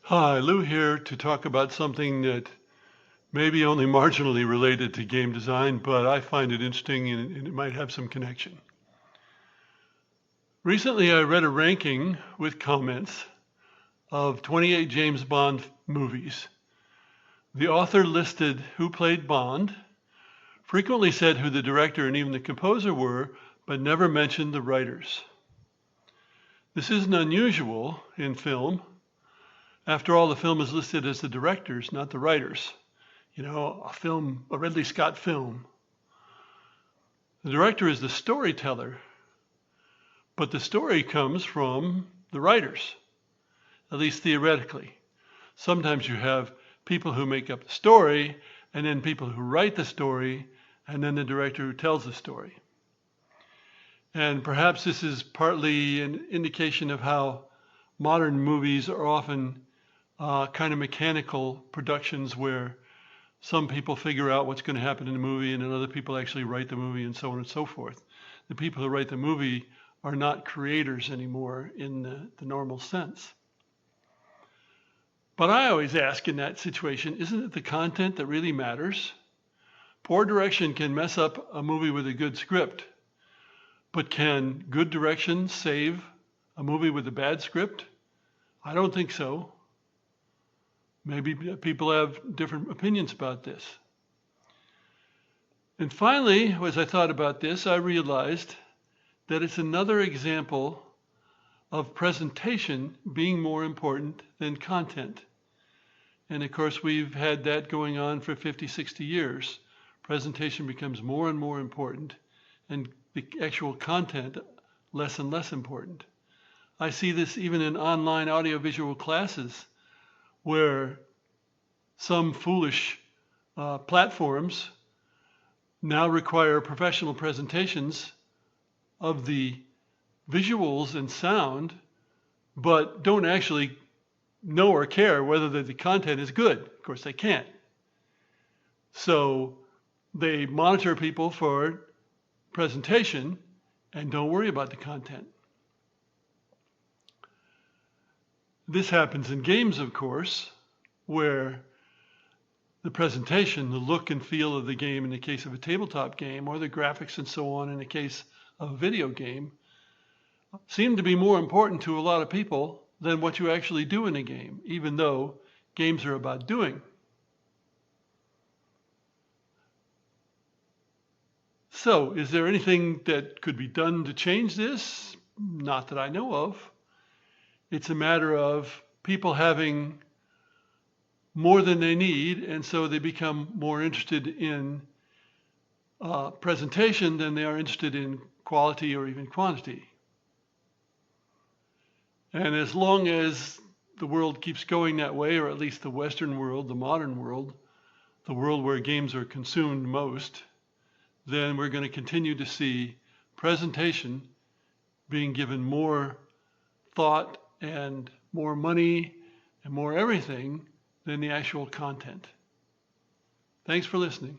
Hi, Lou here to talk about something that may be only marginally related to game design, but I find it interesting and it might have some connection. Recently, I read a ranking with comments of 28 James Bond movies. The author listed who played Bond, frequently said who the director and even the composer were, but never mentioned the writers. This isn't unusual in film. After all, the film is listed as the directors, not the writers. A Ridley Scott film. The director is the storyteller, but the story comes from the writers, at least theoretically. Sometimes you have people who make up the story, and then people who write the story, and then the director who tells the story. And perhaps this is partly an indication of how modern movies are often kind of mechanical productions where some people figure out what's going to happen in the movie and then other people actually write the movie and so on and so forth. The people who write the movie are not creators anymore in the normal sense. But I always ask in that situation, isn't it the content that really matters? Poor direction can mess up a movie with a good script, but can good direction save a movie with a bad script? I don't think so. Maybe people have different opinions about this. And finally, as I thought about this, I realized that it's another example of presentation being more important than content. And of course, we've had that going on for 50, 60 years. Presentation becomes more and more important, and the actual content less and less important. I see this even in online audiovisual classes, where some foolish platforms now require professional presentations of the visuals and sound, but don't actually know or care whether the content is good. Of course, they can't. So they monitor people for presentation and don't worry about the content. This happens in games, of course, where the presentation, the look and feel of the game in the case of a tabletop game, or the graphics and so on in the case of a video game, seem to be more important to a lot of people than what you actually do in a game, even though games are about doing. So, is there anything that could be done to change this? Not that I know of. It's a matter of people having more than they need, and so they become more interested in presentation than they are interested in quality or even quantity. And as long as the world keeps going that way, or at least the Western world, the modern world, the world where games are consumed most, then we're going to continue to see presentation being given more thought and more money and more everything than the actual content. Thanks for listening.